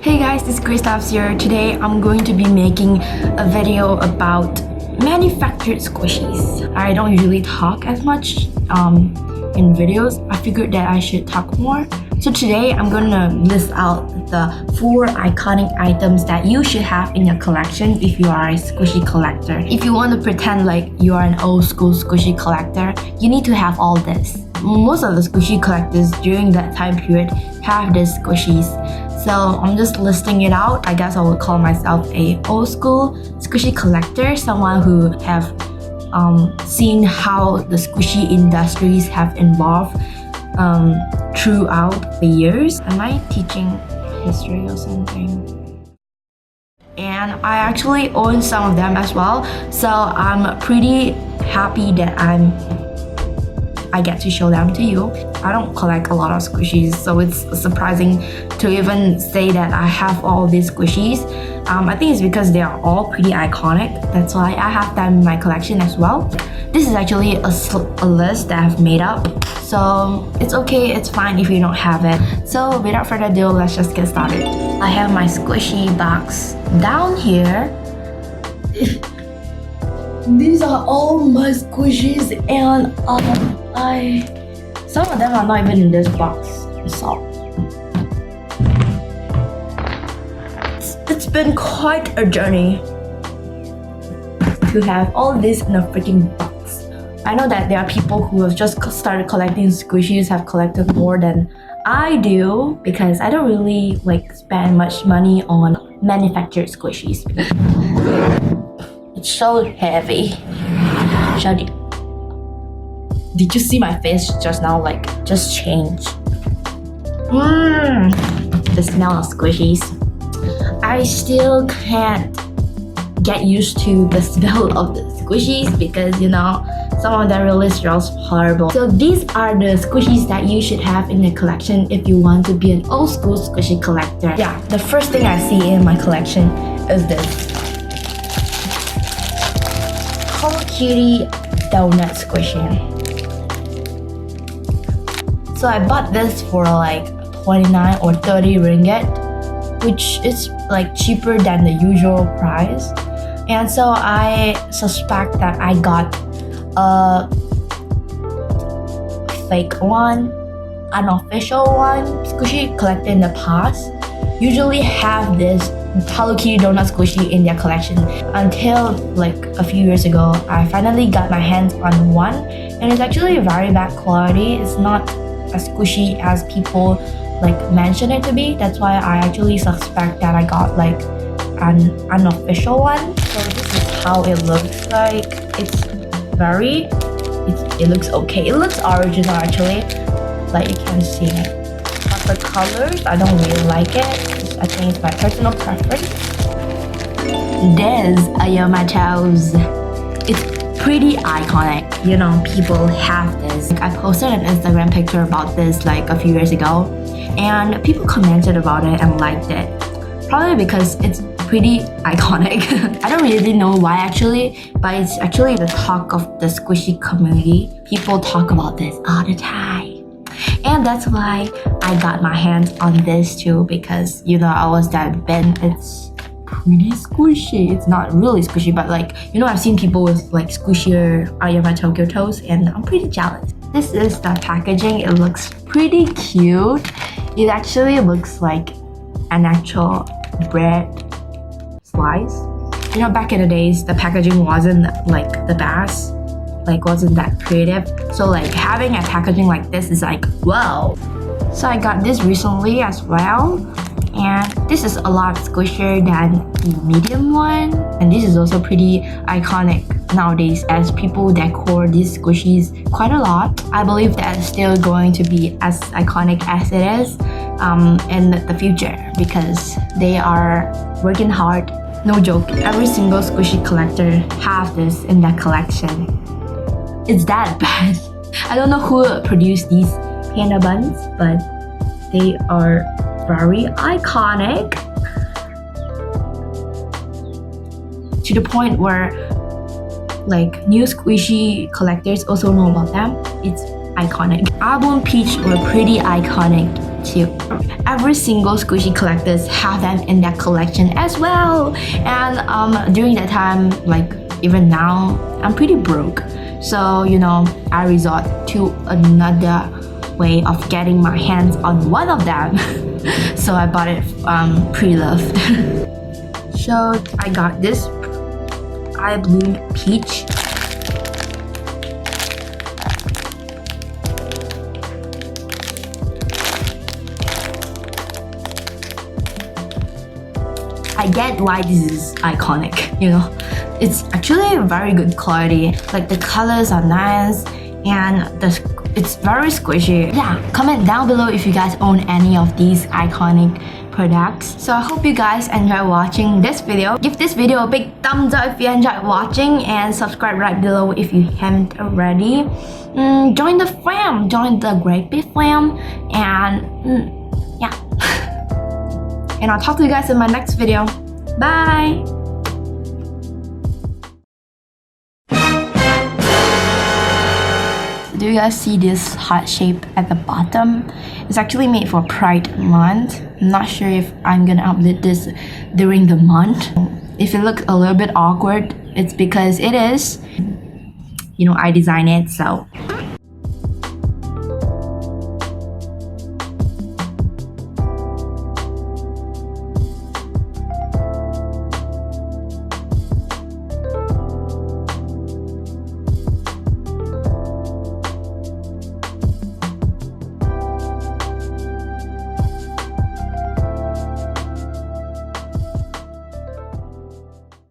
Hey guys, it's Kristaps here. Today I'm going to be making a video about manufactured squishies. I don't usually talk as much in videos. I figured that I should talk more. So today I'm gonna list out the 4 iconic items that you should have in your collection if you are a squishy collector. If you want to pretend like you are an old school squishy collector, you need to have all this. Most of the squishy collectors during that time period have these squishies. So I'm just listing it out. I guess I would call myself a old school squishy collector, someone who have seen how the squishy industries have evolved throughout the years. Am I teaching history or something? And I actually own some of them as well. So I'm pretty happy that I get to show them to you. I don't collect a lot of squishies, so it's surprising to even say that I have all these squishies. I think it's because they are all pretty iconic. That's why I have them in my collection as well. This is actually a list that I've made up, so it's okay, it's fine if you don't have it. So without further ado, let's just get started. I have my squishy box down here. These are all my squishies, and some of them are not even in this box. So it's been quite a journey to have all this in a freaking box. I know that there are people who have just started collecting squishies, have collected more than I do, because I don't really spend much money on manufactured squishies. It's so heavy. Did you see my face just now? Just change. The smell of squishies. I still can't get used to the smell of the squishies because some of them really smells horrible. So these are the squishies that you should have in your collection if you want to be an old school squishy collector. Yeah, the first thing I see in my collection is this Hello Kitty donut squishy. So I bought this for 29 or 30 ringgit, which is cheaper than the usual price. And so I suspect that I got a fake one, unofficial one. Squishy collected in the past usually have this Hello Kitty donut squishy in their collection until a few years ago. I finally got my hands on one, and it's actually very bad quality. It's not as squishy as people mention it to be. That's why I actually suspect that I got an unofficial one. So this is how it looks like. It looks okay. It looks original actually, you can see. But the colors, I don't really like it. I think it's my personal preference. There's Ayamatos. It's pretty iconic. People have this. I posted an Instagram picture about this a few years ago, and people commented about it and liked it. Probably because it's pretty iconic. I don't really know why actually, but it's actually the talk of the squishy community. People talk about this all the time. And that's why I got my hands on this too, because I was that bent. It's pretty squishy. It's not really squishy, but I've seen people with squishier Ayama Tokyo toast, and I'm pretty jealous. This is the packaging. It looks pretty cute. It actually looks like an actual bread slice. Back in the days, the packaging wasn't the best. Wasn't that creative. So having a packaging like this is wow. So I got this recently as well, and this is a lot squishier than the medium one, and this is also pretty iconic nowadays as people decor these squishies quite a lot. I believe that it's still going to be as iconic as it is in the future, because they are working hard. No joke, every single squishy collector have this in their collection. It's that bad. I don't know who produced these panda buns, but they are very iconic to the point where new squishy collectors also know about them. It's iconic. Album Peach were pretty iconic too. every single squishy collectors have them in their collection as well. And during that time, like even now, I'm pretty broke. So, you know, I resort to another way of getting my hands on one of them. So I bought it pre-loved. So I got this eye bloom peach. I get why this is iconic, you know. It's actually very good quality. Like the colors are nice and it's very squishy. Yeah, comment down below if you guys own any of these iconic products. So I hope you guys enjoy watching this video. Give this video a big thumbs up if you enjoyed watching and subscribe right below if you haven't already. Join the fam, join the great big fam, and yeah. And I'll talk to you guys in my next video. Bye! Do you guys see this heart shape at the bottom? It's actually made for Pride Month. I'm not sure if I'm gonna upload this during the month. If it looks a little bit awkward, it's because it is. You know, I designed it, so